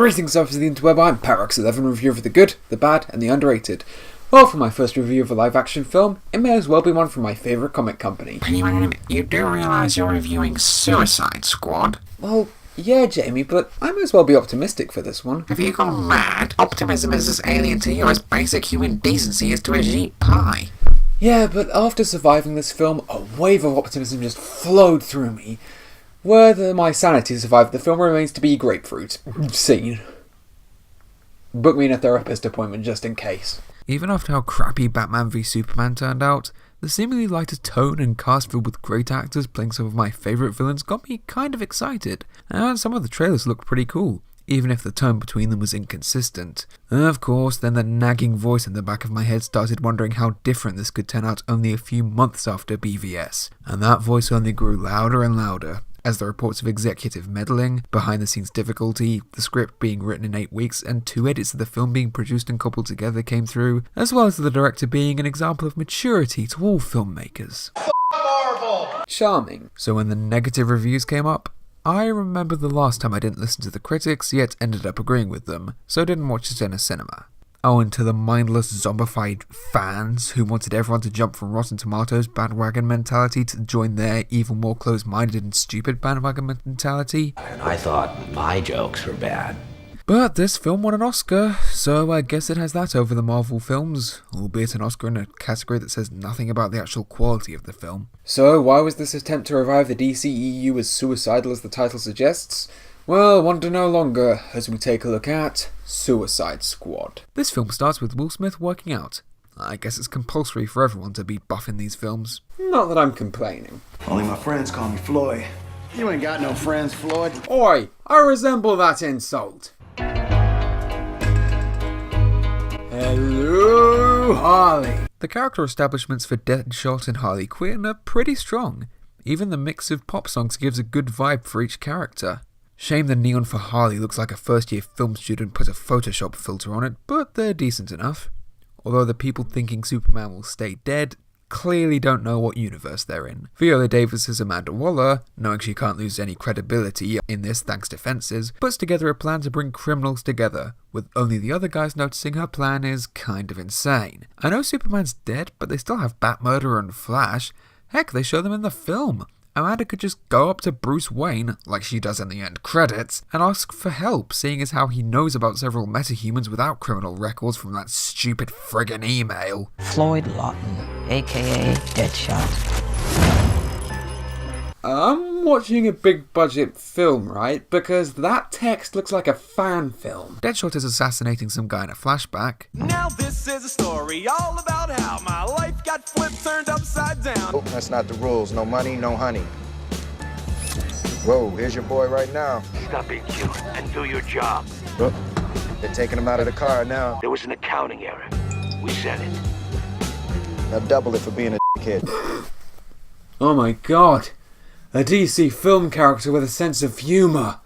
Greetings, surfers of the interweb. I'm Parax11, reviewer of the good, the bad, and the underrated. Well, for my first review of a live-action film, it may as well be one from my favourite comic company. Pennyman, you do realise you're reviewing Suicide Squad? Well, yeah, Jamie, but I may as well be optimistic for this one. Have you gone mad? Optimism is as alien to you as basic human decency is to a sheep pie. Yeah, but after surviving this film, a wave of optimism just flowed through me. Whether my sanity survived the film remains to be grapefruit. Scene. Book me in a therapist appointment just in case. Even after how crappy Batman v Superman turned out, the seemingly lighter tone and cast filled with great actors playing some of my favourite villains got me kind of excited, and some of the trailers looked pretty cool, even if the tone between them was inconsistent. Of course, then the nagging voice in the back of my head started wondering how different this could turn out only a few months after BVS, and that voice only grew louder and louder, as the reports of executive meddling, behind-the-scenes difficulty, the script being written in 8 weeks, and 2 edits of the film being produced and coupled together came through, as well as the director being an example of maturity to all filmmakers. Marvel! Charming. So when the negative reviews came up, I remember the last time I didn't listen to the critics, yet ended up agreeing with them, so didn't watch it in a cinema. Oh, and to the mindless zombified fans who wanted everyone to jump from Rotten Tomatoes bandwagon mentality to join their even more closed-minded and stupid bandwagon mentality. And I thought my jokes were bad. But this film won an Oscar, so I guess it has that over the Marvel films, albeit an Oscar in a category that says nothing about the actual quality of the film. So why was this attempt to revive the DCEU as suicidal as the title suggests? Well, wonder no longer as we take a look at Suicide Squad. This film starts with Will Smith working out. I guess it's compulsory for everyone to be buff in these films. Not that I'm complaining. Only my friends call me Floyd. You ain't got no friends, Floyd. Oi, I resemble that insult. Hello, Harley. The character establishments for Deadshot and Harley Quinn are pretty strong. Even the mix of pop songs gives a good vibe for each character. Shame the neon for Harley looks like a first-year film student put a Photoshop filter on it, but they're decent enough. Although the people thinking Superman will stay dead clearly don't know what universe they're in. Viola Davis as Amanda Waller, knowing she can't lose any credibility in this thanks to fences, puts together a plan to bring criminals together, with only the other guys noticing her plan is kind of insane. I know Superman's dead, but they still have Batmurderer and Flash. Heck, they show them in the film. Amanda could just go up to Bruce Wayne, like she does in the end credits, and ask for help, seeing as how he knows about several metahumans without criminal records from that stupid friggin' email. Floyd Lawton, aka Deadshot. I'm watching a big budget film, right? Because that text looks like a fan film. Deadshot is assassinating some guy in a flashback. Now this is a story all about how my life got flipped, turned upside down. Oh, that's not the rules. No money, no honey. Whoa, here's your boy right now. Stop being cute and do your job. Oh, they're taking him out of the car now. There was an accounting error. We said it. Now double it for being a kid. Oh my god. A DC film character with a sense of humour.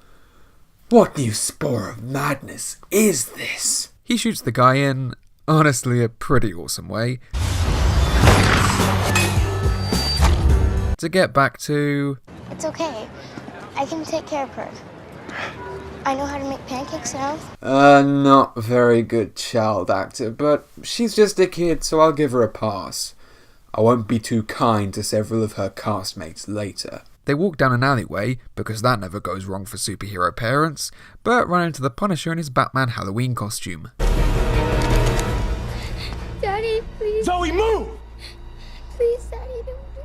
What new spore of madness is this? He shoots the guy in, honestly, a pretty awesome way. To get back to... It's okay. I can take care of her. I know how to make pancakes now. Not very good child actor, but she's just a kid, so I'll give her a pass. I won't be too kind to several of her castmates later. They walk down an alleyway, because that never goes wrong for superhero parents, but run into the Punisher in his Batman Halloween costume. Daddy, please. Zoe, move! Please, Daddy, don't do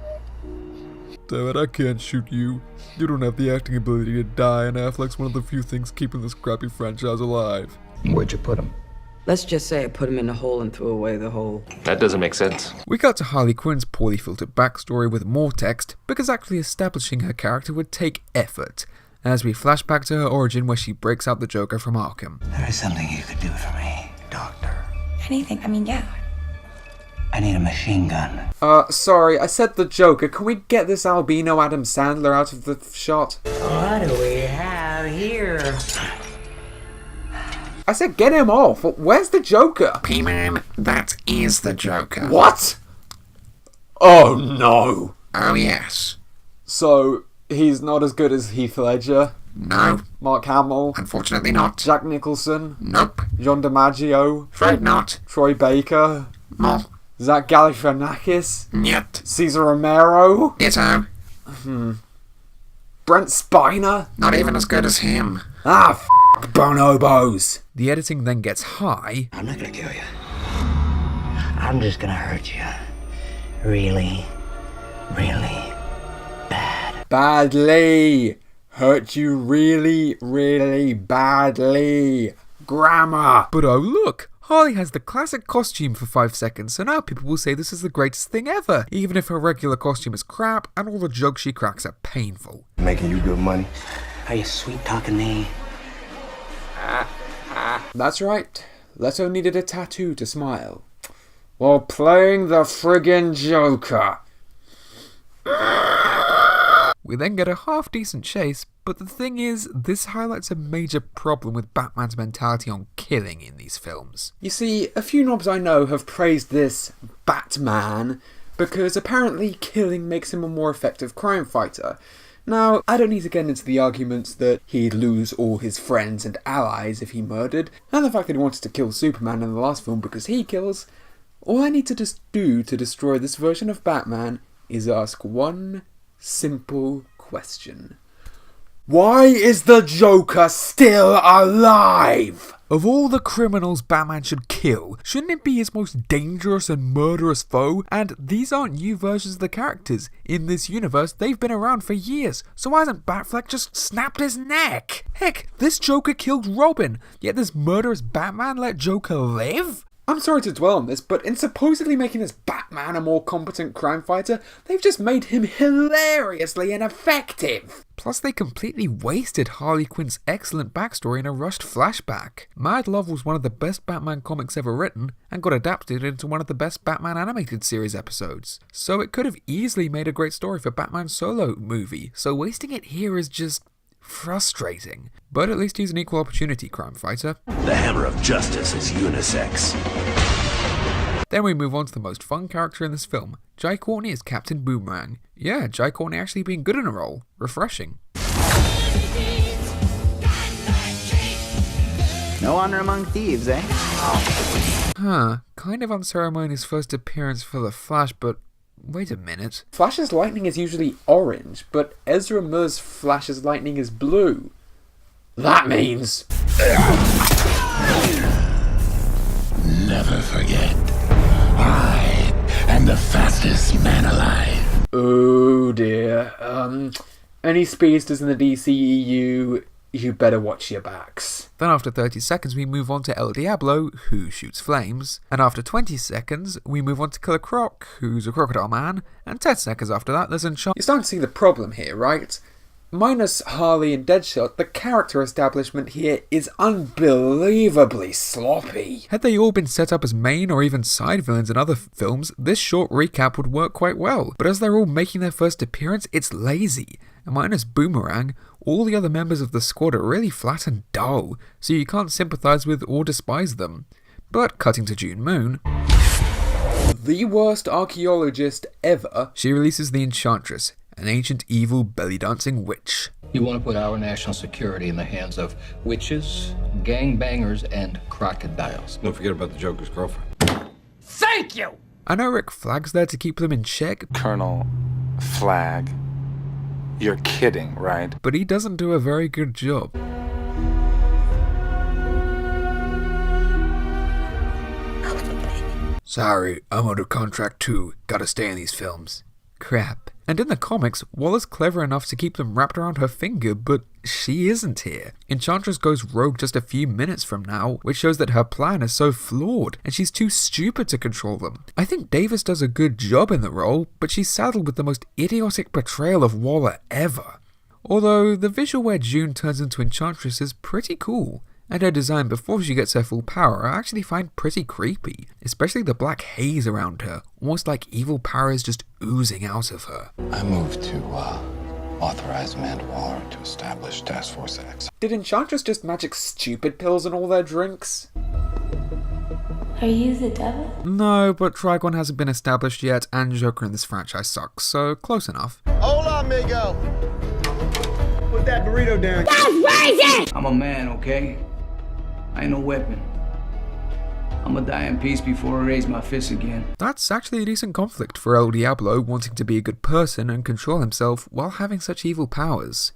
it. Damn it, I can't shoot you. You don't have the acting ability to die, and Affleck's one of the few things keeping this crappy franchise alive. Where'd you put him? Let's just say I put him in a hole and threw away the hole. That doesn't make sense. We cut to Harley Quinn's poorly filtered backstory with more text, because actually establishing her character would take effort, as we flash back to her origin where she breaks out the Joker from Arkham. There is something you could do for me, Doctor. Anything, yeah. I need a machine gun. Sorry, I said the Joker. Can we get this albino Adam Sandler out of the shot? What do we have here? I said get him off. Where's the Joker? P-Man, that is the Joker. What? Oh no. Oh yes. So, he's not as good as Heath Ledger? No, Mark Hamill? unfortunately not. Jack Nicholson? Nope, John DiMaggio? afraid not. Troy Baker? No, Zach Galifianakis? yet. Caesar Romero? Ditto. Brent Spiner? Not even as good as him. Ah, bonobos! The editing then gets high, I'm not gonna kill you. I'm just gonna hurt you. Really, really bad. Badly! Hurt you really, really badly. Grammar! but oh look! Harley has the classic costume for 5 seconds, so now people will say this is the greatest thing ever, even if her regular costume is crap and all the jokes she cracks are painful. Making you good money? Are you sweet talking me? That's right. Leto needed a tattoo to smile. While playing the friggin' Joker. We then get a half-decent chase, but the thing is, this highlights a major problem with Batman's mentality on killing in these films. You see, a few knobs I know have praised this Batman because apparently killing makes him a more effective crime fighter. Now, I don't need to get into the arguments that he'd lose all his friends and allies if he murdered, and the fact that he wanted to kill Superman in the last film because he kills. All I need to just do to destroy this version of Batman is ask one simple question. Why is the Joker still alive? Of all the criminals Batman should kill, shouldn't it be his most dangerous and murderous foe? And these aren't new versions of the characters. In this universe, they've been around for years, so why hasn't Batfleck just snapped his neck? Heck, this Joker killed Robin, yet this murderous Batman let Joker live? I'm sorry to dwell on this, but in supposedly making this Batman a more competent crime fighter, they've just made him hilariously ineffective. Plus, they completely wasted Harley Quinn's excellent backstory in a rushed flashback. Mad Love was one of the best Batman comics ever written, and got adapted into one of the best Batman animated series episodes. So it could have easily made a great story for Batman's solo movie, so wasting it here is just frustrating. But at least he's an equal opportunity crime fighter. The hammer of justice is unisex. Then we move on to the most fun character in this film, Jai Courtney as Captain Boomerang. Yeah, Jai Courtney actually being good in a role. Refreshing. No honor among thieves, eh? Huh, kind of unceremonious first appearance for the Flash, but wait a minute. Flash's lightning is usually orange, but Ezra Miller's Flash's lightning is blue. That means... Never forget, I am the fastest man alive. Oh dear. Any speedsters in the DCEU, you better watch your backs. Then after 30 seconds we move on to El Diablo, who shoots flames, and after 20 seconds we move on to Killer Croc, who's a crocodile man, and 10 seconds after that there's Enchantress. You're starting to see the problem here, right? Minus Harley and Deadshot, the character establishment here is unbelievably sloppy. Had they all been set up as main or even side villains in other films, this short recap would work quite well, but as they're all making their first appearance, it's lazy. And minus Boomerang, all the other members of the squad are really flat and dull, so you can't sympathise with or despise them. But cutting to June Moon, the worst archaeologist ever, she releases the Enchantress, an ancient evil belly-dancing witch. You want to put our national security in the hands of witches, gangbangers, and crocodiles. Don't forget about the Joker's girlfriend. Thank you! I know Rick Flag's there to keep them in check. Colonel Flag? You're kidding, right? But he doesn't do a very good job. Sorry, I'm under contract too. Gotta stay in these films. Crap. And in the comics, Waller's clever enough to keep them wrapped around her finger, but she isn't here. Enchantress goes rogue just a few minutes from now, which shows that her plan is so flawed, and she's too stupid to control them. I think Davis does a good job in the role, but she's saddled with the most idiotic portrayal of Waller ever. Although, the visual where June turns into Enchantress is pretty cool. And her design before she gets her full power I actually find pretty creepy, especially the black haze around her, almost like evil power is just oozing out of her. I move to authorize Amanda Waller to establish Task Force X. Did Enchantress just magic stupid pills in all their drinks? Are you the devil? No, but Trigon hasn't been established yet, and Joker in this franchise sucks, so close enough. Hola, amigo. What that burrito down. That's racist! I'm a man, okay? I ain't no weapon. I'm gonna die in peace before I raise my fist again. That's actually a decent conflict for El Diablo wanting to be a good person and control himself while having such evil powers.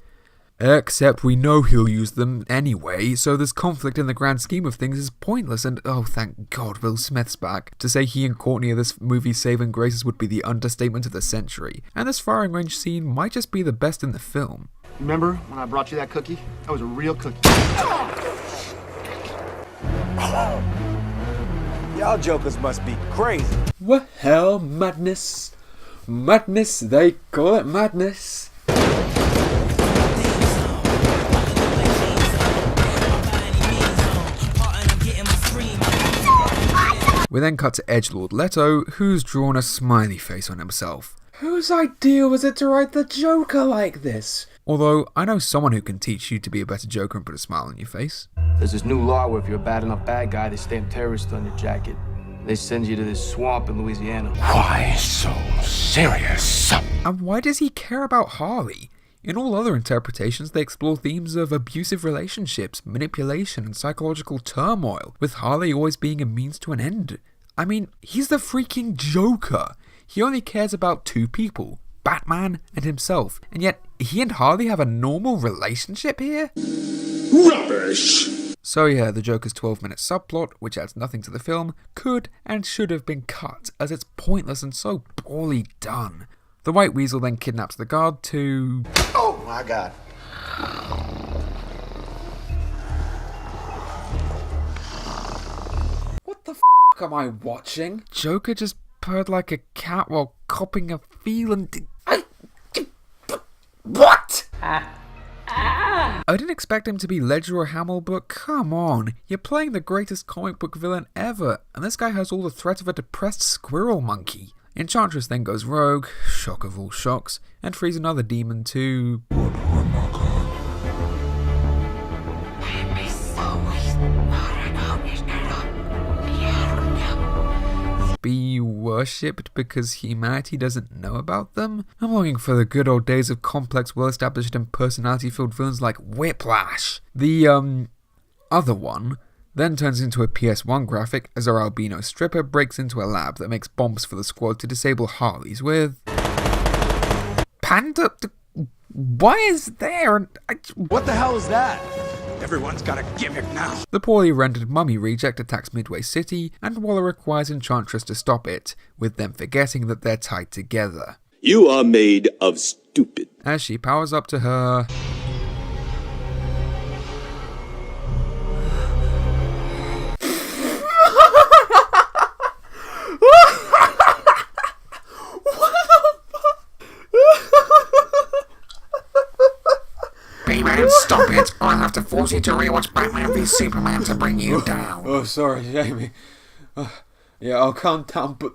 Except we know he'll use them anyway, so this conflict in the grand scheme of things is pointless, and oh thank God Will Smith's back. To say he and Courtney are this movie's saving graces would be the understatement of the century, and this firing range scene might just be the best in the film. Remember when I brought you that cookie? That was a real cookie. Y'all jokers must be crazy. Well, madness. Madness, they call it madness. We then cut to Edgelord Leto, who's drawn a smiley face on himself. Whose idea was it to write the Joker like this? Although, I know someone who can teach you to be a better Joker and put a smile on your face. There's this new law where if you're a bad enough bad guy, they stamp terrorist on your jacket. They send you to this swamp in Louisiana. Why so serious? And why does he care about Harley? In all other interpretations, they explore themes of abusive relationships, manipulation, and psychological turmoil, with Harley always being a means to an end. I mean, he's the freaking Joker. He only cares about two people, Batman and himself, and yet he and Harley have a normal relationship here? Rubbish! So yeah, the Joker's 12-minute subplot, which adds nothing to the film, could and should have been cut, as it's pointless and so poorly done. The White Weasel then kidnaps the guard to... Oh my God. What the f*** am I watching? Joker just purred like a cat while copping a feel and... What? I didn't expect him to be Ledger or Hamill, but come on, you're playing the greatest comic book villain ever, and this guy has all the threat of a depressed squirrel monkey. Enchantress then goes rogue, shock of all shocks, and frees another demon to... be worshipped because humanity doesn't know about them? I'm longing for the good old days of complex, well-established and personality-filled villains like Whiplash. The, other one then turns into a PS1 graphic as our albino stripper breaks into a lab that makes bombs for the squad to disable Harleys with... Panda? Why is there? What the hell is that? Everyone's got a gimmick now. The poorly rendered mummy reject attacks Midway City, and Waller requires Enchantress to stop it, with them forgetting that they're tied together. You are made of stupid. As she powers up to her... B-Man, stop it, or I'll have to force you to rewatch Batman v Superman to bring you down. Oh, sorry, Jamie. Yeah, I'll calm down, but...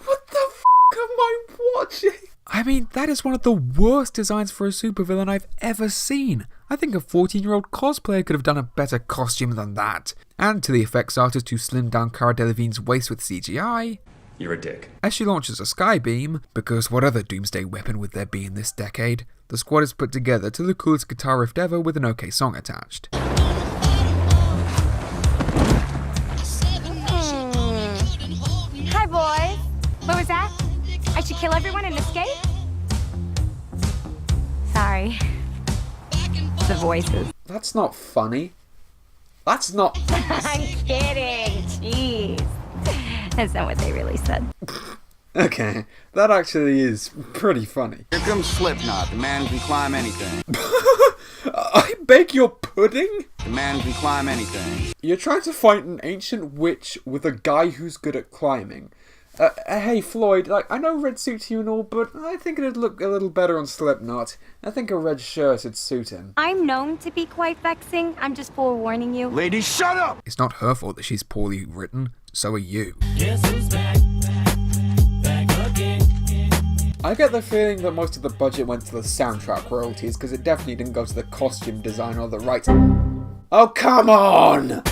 What the f*** am I watching? I mean, that is one of the worst designs for a supervillain I've ever seen. I think a 14-year-old cosplayer could have done a better costume than that. And to the effects artist who slimmed down Cara Delevingne's waist with CGI... You're a dick. As she launches a skybeam, because what other doomsday weapon would there be in this decade, the squad is put together to the coolest guitar riff ever with an okay song attached. Hi, boys. What was that? I should kill everyone and escape? Sorry. The voices. That's not funny. That's not... I'm kidding. Jeez. That's not what they really said. Okay, that actually is pretty funny. Here comes Slipknot, the man who can climb anything. I beg your pudding? The man who can climb anything. You're trying to fight an ancient witch with a guy who's good at climbing. Hey Floyd, like, I know red suits you and all, but I think it'd look a little better on Slipknot. I think a red shirt would suit him. I'm known to be quite vexing. I'm just forewarning you. Ladies, shut up! It's not her fault that she's poorly written, so are you. Guess who's back? Back again. I get the feeling that most of the budget went to the soundtrack royalties, because it definitely didn't go to the costume design or the right... Oh, come on!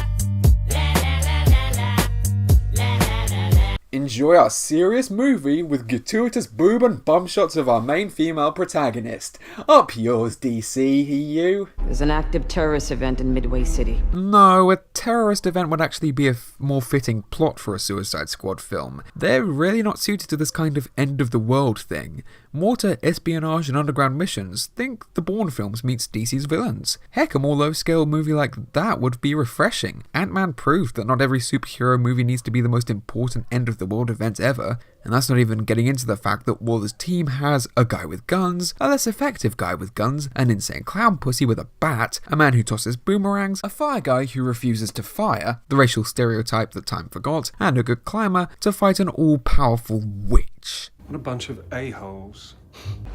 enjoy our serious movie with gratuitous boob and bum shots of our main female protagonist. Up yours, DCEU. There's an active terrorist event in Midway City. No, a terrorist event would actually be a more fitting plot for a Suicide Squad film. They're really not suited to this kind of end-of-the-world thing. More to espionage and underground missions. Think the Bourne films meets DC's villains. Heck, a more low-scale movie like that would be refreshing. Ant-Man proved that not every superhero movie needs to be the most important end-of-the-world event ever, and that's not even getting into the fact that Waller's team has a guy with guns, a less effective guy with guns, an insane clown pussy with a bat, a man who tosses boomerangs, a fire guy who refuses to fire, the racial stereotype that time forgot, and a good climber to fight an all-powerful witch. What a bunch of a-holes.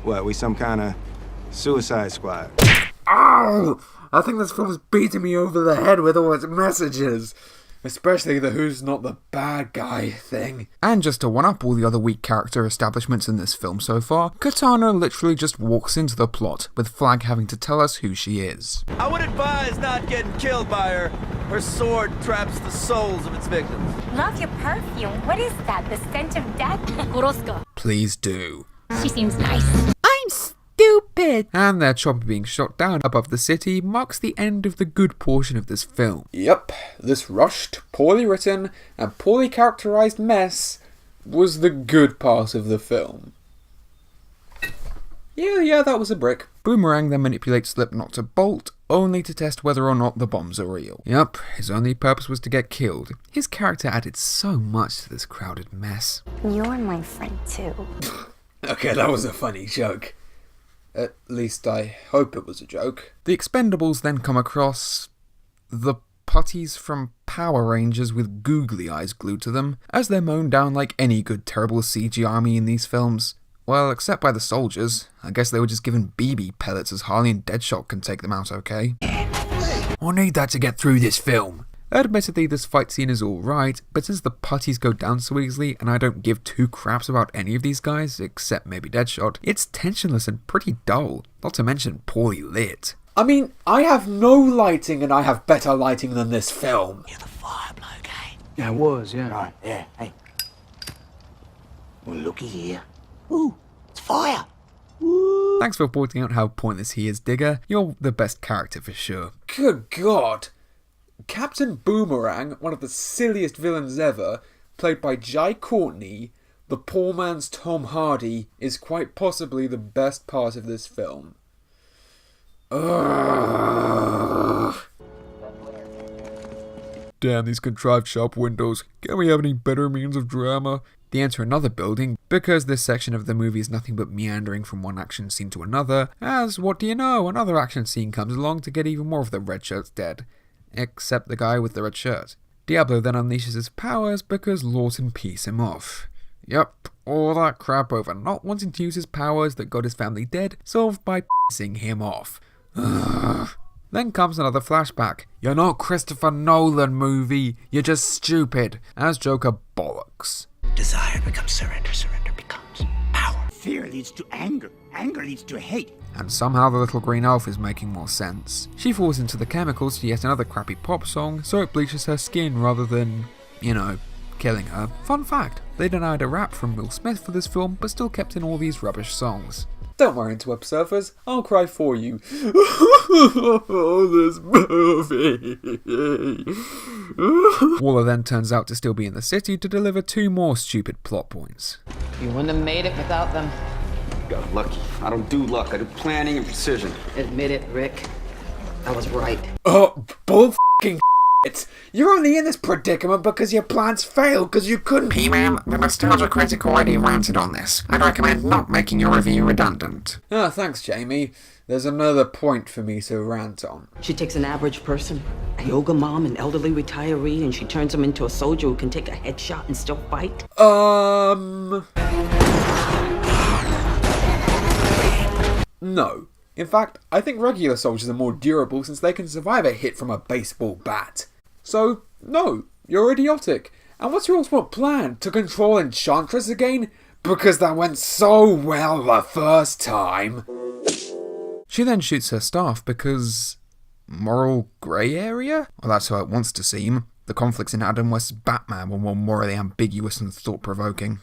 What, we some kind of Suicide Squad? Ow! I think this film is beating me over the head with all its messages. Especially the who's not the bad guy thing. And just to one-up all the other weak character establishments in this film so far, Katana literally just walks into the plot, with Flag having to tell us who she is. I would advise not getting killed by her. Her sword traps the souls of its victims. Love your perfume. What is that? The scent of death? Goroska. Please do. She seems nice. I'm stupid! And their chopper being shot down above the city marks the end of the good portion of this film. Yep, this rushed, poorly written, and poorly characterized mess was the good part of the film. Yeah, that was a brick. Boomerang then manipulates Slipknot to bolt, only to test whether or not the bombs are real. Yep, his only purpose was to get killed. His character added so much to this crowded mess. You're my friend too. Okay, that was a funny joke. At least I hope it was a joke. The Expendables then come across the putties from Power Rangers with googly eyes glued to them, as they're mown down like any good terrible CG army in these films. Well, except by the soldiers. I guess they were just given BB pellets as Harley and Deadshot can take them out okay. I need that to get through this film. Admittedly, this fight scene is alright, but since the putties go down so easily and I don't give two craps about any of these guys, except maybe Deadshot, it's tensionless and pretty dull, not to mention poorly lit. I mean, I have no lighting and I have better lighting than this film. You're the fire bloke, eh? Yeah, it was, yeah. Right, yeah, hey. Well, looky here. Ooh, it's fire. Ooh. Thanks for pointing out how pointless he is, Digger. You're the best character for sure. Good God. Captain Boomerang, one of the silliest villains ever, played by Jai Courtney, the poor man's Tom Hardy, is quite possibly the best part of this film. Ugh. Damn these contrived shop windows. Can we have any better means of drama? They enter another building, because this section of the movie is nothing but meandering from one action scene to another, as, what do you know, another action scene comes along to get even more of the red shirts dead. Except the guy with the red shirt. Diablo then unleashes his powers because Lawton pees him off. Yup, all that crap over not wanting to use his powers that got his family dead, solved by pissing him off. Ugh. Then comes another flashback. You're not Christopher Nolan, movie, you're just stupid, as Joker bollocks. Desire becomes surrender, surrender becomes power. Fear leads to anger, anger leads to hate. And somehow the little green elf is making more sense. She falls into the chemicals to yet another crappy pop song, so it bleaches her skin rather than, killing her. Fun fact, they denied a rap from Will Smith for this film, but still kept in all these rubbish songs. Don't worry, interweb surfers, I'll cry for you. This movie. Waller then turns out to still be in the city to deliver two more stupid plot points. You wouldn't have made it without them. Got lucky. I don't do luck, I do planning and precision. Admit it, Rick. I was right. Oh, bull f***ing shit. You're only in this predicament because your plans failed because you couldn't... P-Man, the Nostalgia Critic already ranted on this. I'd recommend not making your review redundant. Ah, thanks, Jamie. There's another point for me to rant on. She takes an average person, a yoga mom, an elderly retiree, and she turns him into a soldier who can take a headshot and still fight? No. In fact, I think regular soldiers are more durable since they can survive a hit from a baseball bat. So, no, you're idiotic. And what's your ultimate plan? To control Enchantress again? Because that went so well the first time. She then shoots her staff because... moral grey area? Well, that's how it wants to seem. The conflicts in Adam West's Batman were more morally ambiguous and thought-provoking.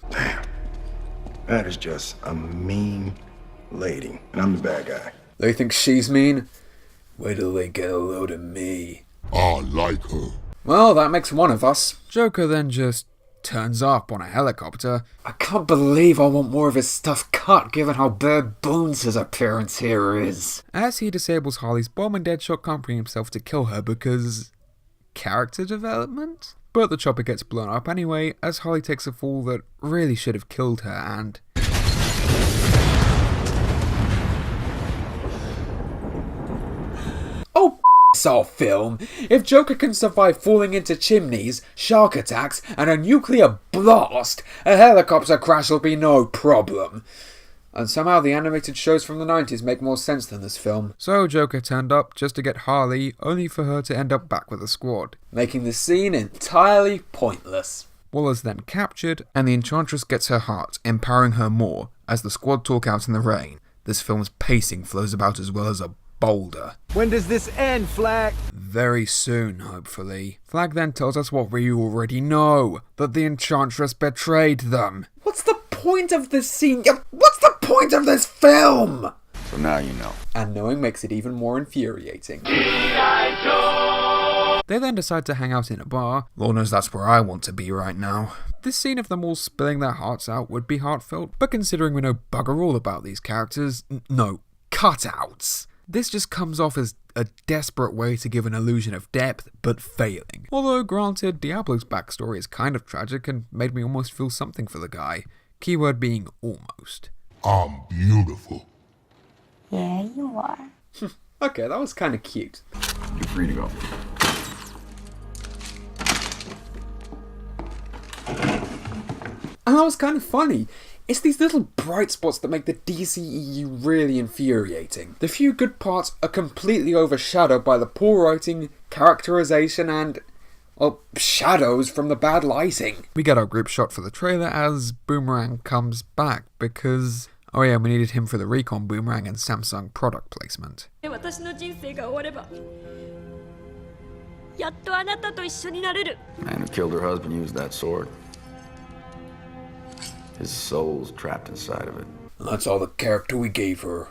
That is just a mean lady, and I'm the bad guy. They think she's mean? Wait till they get a load of me. I like her. Well, that makes one of us. Joker then just turns up on a helicopter. I can't believe I want more of his stuff cut, given how bare bones his appearance here is. As he disables Harley's bomb, and Deadshot can't bring himself to kill her because... character development? But the chopper gets blown up anyway, as Harley takes a fall that really should have killed her, and... oh, all film. If Joker can survive falling into chimneys, shark attacks, and a nuclear blast, a helicopter crash will be no problem. And somehow the animated shows from the 90s make more sense than this film. So Joker turned up just to get Harley, only for her to end up back with the squad, making the scene entirely pointless. Waller's then captured, and the Enchantress gets her heart, empowering her more, as the squad talk out in the rain. This film's pacing flows about as well as a boulder. When does this end, Flag? Very soon, hopefully. Flag then tells us what we already know, that the Enchantress betrayed them. What's the point of this scene? What's the point of this film? So now you know. And knowing makes it even more infuriating. They then decide to hang out in a bar. Lord knows that's where I want to be right now. This scene of them all spilling their hearts out would be heartfelt, but considering we know bugger all about these characters, no, cutouts. This just comes off as a desperate way to give an illusion of depth, but failing. Although, granted, Diablo's backstory is kind of tragic and made me almost feel something for the guy. Keyword being almost. I'm beautiful. Yeah, you are. Okay, that was kind of cute. You're free to go. And that was kind of funny. It's these little bright spots that make the DCEU really infuriating. The few good parts are completely overshadowed by the poor writing, characterization, and, well, shadows from the bad lighting. We get our group shot for the trailer as Boomerang comes back because... oh yeah, we needed him for the Recon Boomerang and Samsung product placement. Man who killed her husband used that sword. His soul's trapped inside of it. That's all the character we gave her.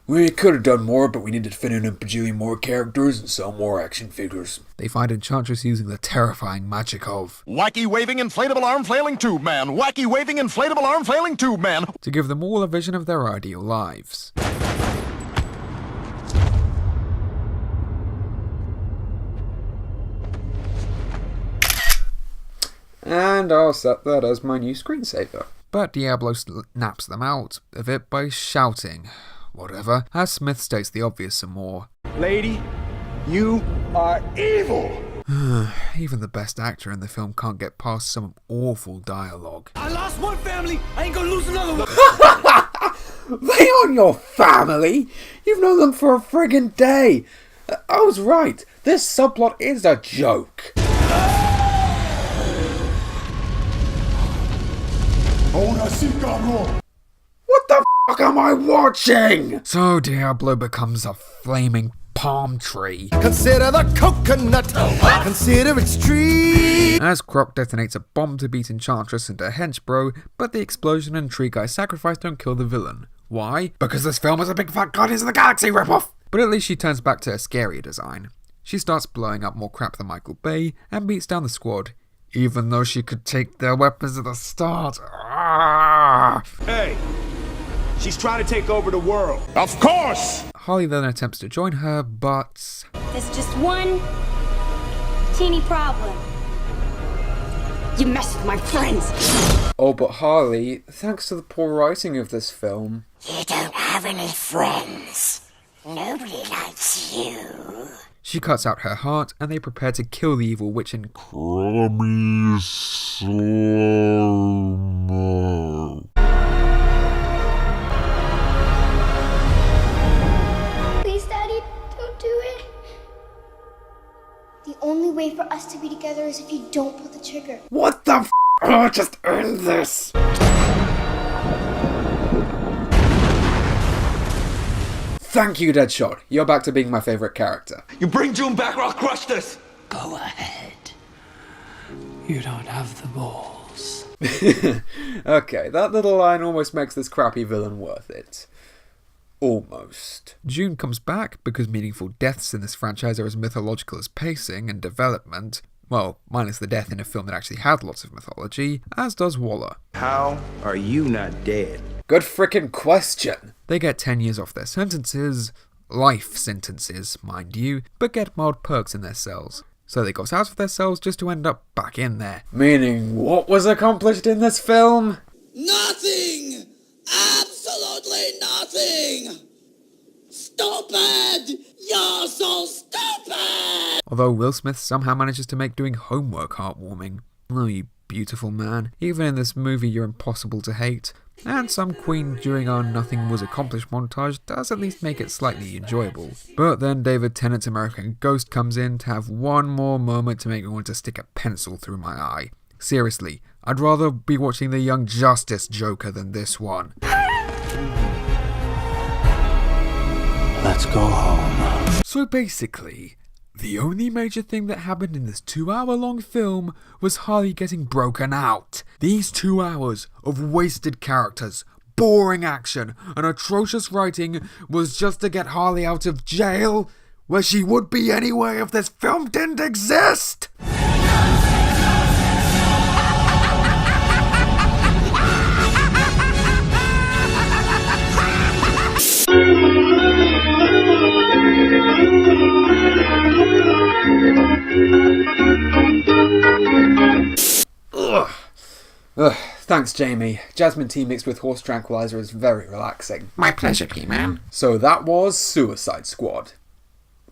We could have done more, but we needed to fit in a bajillion more characters and sell more action figures. They find Enchantress using the terrifying magic of... wacky waving inflatable arm flailing tube man! Wacky waving inflatable arm flailing tube man! To give them all a vision of their ideal lives. And I'll set that as my new screensaver. But Diablo snaps them out of it by shouting, whatever, as Smith states the obvious some more. Lady, you are evil! Even the best actor in the film can't get past some awful dialogue. I lost one family, I ain't gonna lose another one! They aren't your family! You've known them for a friggin' day! I was right, this subplot is a joke. What the fuck am I watching? So Diablo becomes a flaming palm tree. Consider the coconut, consider its tree. As Croc detonates a bomb to beat Enchantress and her henchbro, but the explosion and Tree Guy sacrifice don't kill the villain. Why? Because this film is a big fat Guardians of the Galaxy ripoff! But at least she turns back to her scarier design. She starts blowing up more crap than Michael Bay and beats down the squad, even though she could take their weapons at the start. Hey, she's trying to take over the world. Of course! Harley then attempts to join her, but... there's just one teeny problem. You messed with my friends. Oh, but Harley, thanks to the poor writing of this film... You don't have any friends. Nobody likes you. She cuts out her heart, and they prepare to kill the evil witch in... Promise slow-mo. Please, Daddy, don't do it. The only way for us to be together is if you don't pull the trigger. What the f***? Oh, just end this! Thank you, Deadshot. You're back to being my favourite character. You bring June back or I'll crush this! Go ahead. You don't have the balls. Okay, that little line almost makes this crappy villain worth it. Almost. June comes back because meaningful deaths in this franchise are as mythological as pacing and development. Well, minus the death in a film that actually had lots of mythology, as does Waller. How are you not dead? Good frickin' question. They get 10 years off their sentences, life sentences, mind you, but get mild perks in their cells. So they got out of their cells just to end up back in there. Meaning, what was accomplished in this film? Nothing! Absolutely nothing! Stupid! You're so stupid! Although Will Smith somehow manages to make doing homework heartwarming. Oh, you beautiful man. Even in this movie, you're impossible to hate. And some queen during our Nothing Was Accomplished montage does at least make it slightly enjoyable. But then David Tennant's American Ghost comes in to have one more moment to make me want to stick a pencil through my eye. Seriously, I'd rather be watching the Young Justice Joker than this one. Let's go home. So basically, the only major thing that happened in this 2-hour-long film was Harley getting broken out. These 2 hours of wasted characters, boring action, and atrocious writing was just to get Harley out of jail, where she would be anyway if this film didn't exist! Thanks, Jamie. Jasmine tea mixed with horse tranquilizer is very relaxing. My pleasure, P-Man. So that was Suicide Squad.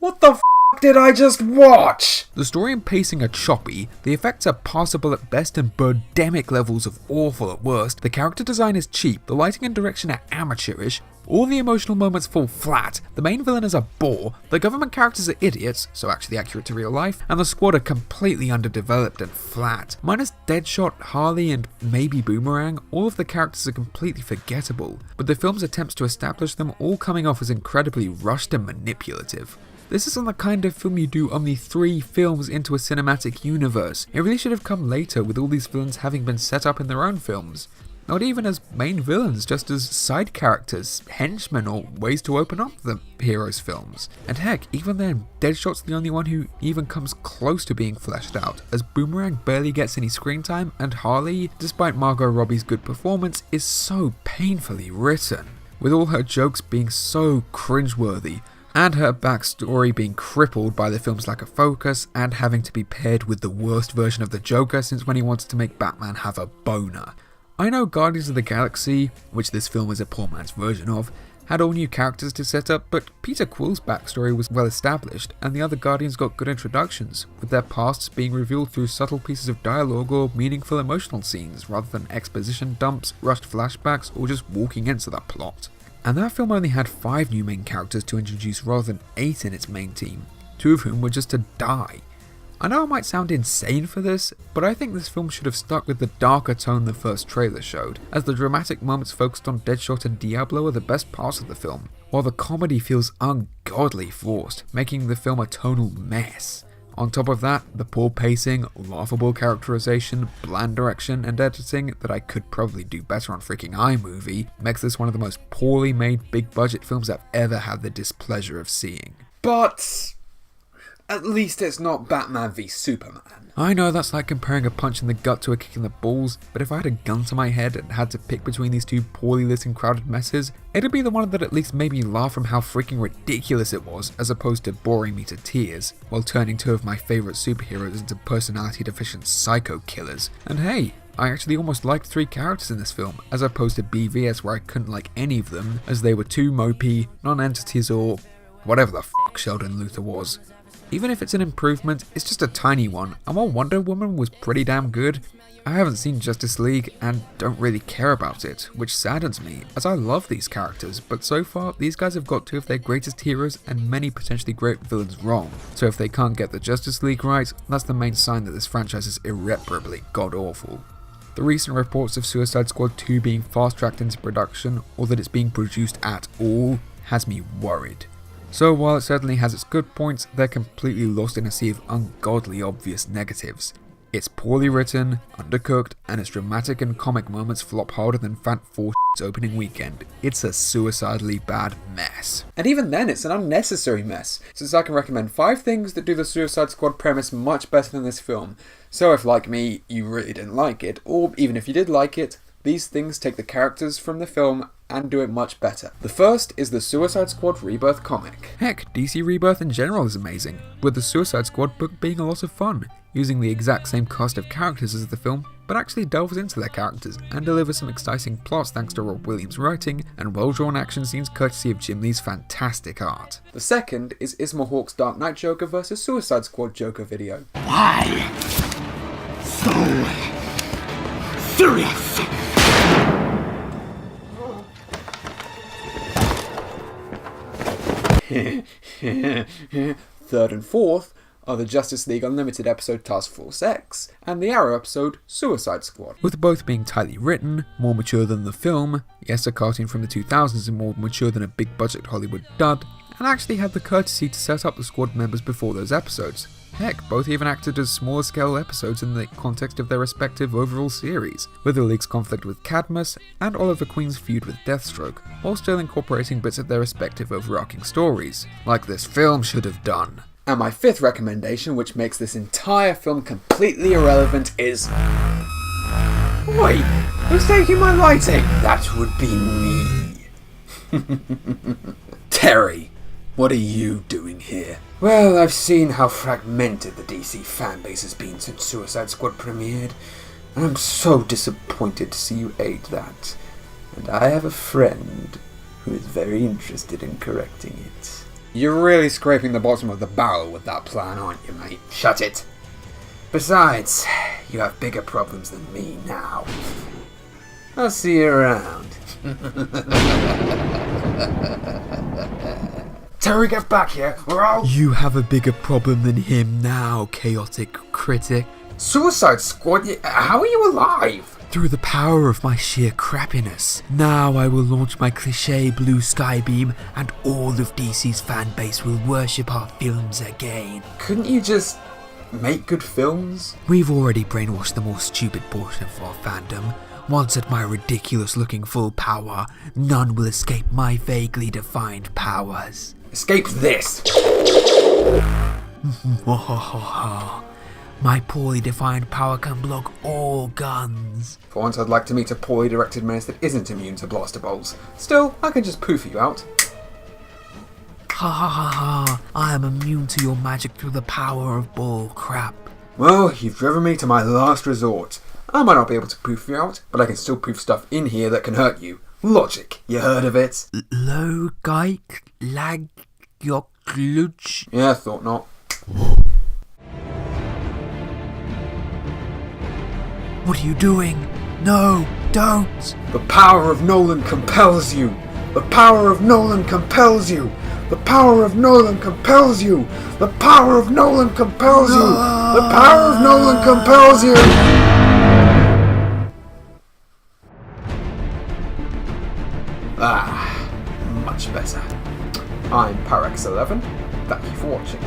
What the f*** did I just watch? The story and pacing are choppy, the effects are passable at best and birdemic levels of awful at worst, the character design is cheap, the lighting and direction are amateurish, all the emotional moments fall flat, the main villain is a bore, the government characters are idiots, so actually accurate to real life, and the squad are completely underdeveloped and flat. Minus Deadshot, Harley, and maybe Boomerang, all of the characters are completely forgettable, with the film's attempts to establish them all coming off as incredibly rushed and manipulative. This isn't the kind of film you do only 3 films into a cinematic universe. It really should have come later with all these villains having been set up in their own films. Not even as main villains, just as side characters, henchmen, or ways to open up the hero's films. And heck, even then, Deadshot's the only one who even comes close to being fleshed out, as Boomerang barely gets any screen time, and Harley, despite Margot Robbie's good performance, is so painfully written, with all her jokes being so cringeworthy, and her backstory being crippled by the film's lack of focus, and having to be paired with the worst version of the Joker since when he wants to make Batman have a boner. I know Guardians of the Galaxy, which this film is a poor man's version of, had all new characters to set up, but Peter Quill's backstory was well established, and the other Guardians got good introductions, with their pasts being revealed through subtle pieces of dialogue or meaningful emotional scenes, rather than exposition dumps, rushed flashbacks, or just walking into the plot. And that film only had 5 new main characters to introduce rather than 8 in its main team, 2 of whom were just to die. I know I might sound insane for this, but I think this film should have stuck with the darker tone the first trailer showed, as the dramatic moments focused on Deadshot and Diablo are the best parts of the film, while the comedy feels ungodly forced, making the film a tonal mess. On top of that, the poor pacing, laughable characterization, bland direction, and editing that I could probably do better on freaking iMovie makes this one of the most poorly made big budget films I've ever had the displeasure of seeing. But at least it's not Batman v Superman. I know that's like comparing a punch in the gut to a kick in the balls, but if I had a gun to my head and had to pick between these 2 poorly lit and crowded messes, it'd be the one that at least made me laugh from how freaking ridiculous it was, as opposed to boring me to tears, while turning 2 of my favourite superheroes into personality deficient psycho killers. And hey, I actually almost liked 3 characters in this film, as opposed to BVS where I couldn't like any of them, as they were too mopey, non-entities, or whatever the f*** Sheldon Luther was. Even if it's an improvement, it's just a tiny one, and while Wonder Woman was pretty damn good, I haven't seen Justice League and don't really care about it, which saddens me, as I love these characters, but so far these guys have got 2 of their greatest heroes and many potentially great villains wrong, so if they can't get the Justice League right, that's the main sign that this franchise is irreparably god-awful. The recent reports of Suicide Squad 2 being fast-tracked into production, or that it's being produced at all, has me worried. So while it certainly has its good points, they're completely lost in a sea of ungodly obvious negatives. It's poorly written, undercooked, and its dramatic and comic moments flop harder than Fant 4's opening weekend. It's a suicidally bad mess. And even then, it's an unnecessary mess, since I can recommend 5 things that do the Suicide Squad premise much better than this film. So if, like me, you really didn't like it, or even if you did like it, these things take the characters from the film and do it much better. The first is the Suicide Squad Rebirth comic. Heck, DC Rebirth in general is amazing, with the Suicide Squad book being a lot of fun, using the exact same cast of characters as the film, but actually delves into their characters and delivers some exciting plots thanks to Rob Williams' writing and well-drawn action scenes courtesy of Jim Lee's fantastic art. The second is Isma Hawke's Dark Knight Joker vs Suicide Squad Joker video. Why so serious? Third and fourth are the Justice League Unlimited episode Task Force X and the Arrow episode Suicide Squad. With both being tightly written, more mature than the film, yes, a cartoon from the 2000s and more mature than a big budget Hollywood dud, and actually had the courtesy to set up the squad members before those episodes. Heck, both even acted as smaller scale episodes in the context of their respective overall series, with the League's conflict with Cadmus and Oliver Queen's feud with Deathstroke, while still incorporating bits of their respective overarching stories, like this film should have done. And my fifth recommendation, which makes this entire film completely irrelevant, is... Wait, who's taking my lighting? That would be me. Terry, what are you doing here? Well, I've seen how fragmented the DC fanbase has been since Suicide Squad premiered, and I'm so disappointed to see you aid that. And I have a friend who is very interested in correcting it. You're really scraping the bottom of the barrel with that plan, aren't you, mate? Shut it. Besides, you have bigger problems than me now. I'll see you around. Terry, get back here, or I'll... You have a bigger problem than him now, chaotic critic. Suicide Squad? How are you alive? Through the power of my sheer crappiness. Now I will launch my cliché blue sky beam and all of DC's fanbase will worship our films again. Couldn't you just make good films? We've already brainwashed the more stupid portion of our fandom. Once at my ridiculous looking full power, none will escape my vaguely defined powers. Escape this! My poorly defined power can block all guns. For once I'd like to meet a poorly directed menace that isn't immune to blaster bolts. Still, I can just poof you out. Ha ha ha ha, I am immune to your magic through the power of bull crap. Well, you've driven me to my last resort. I might not be able to poof you out, but I can still poof stuff in here that can hurt you. Logic, you heard of it? Low geik lag your klutsch. Yeah, thought not. What are you doing? No, don't! The power of Nolan compels you! The power of Nolan compels you! The power of Nolan compels you! The power of Nolan compels you! The power of Nolan compels you! Ah, much better. I'm Parax11. Thank you for watching.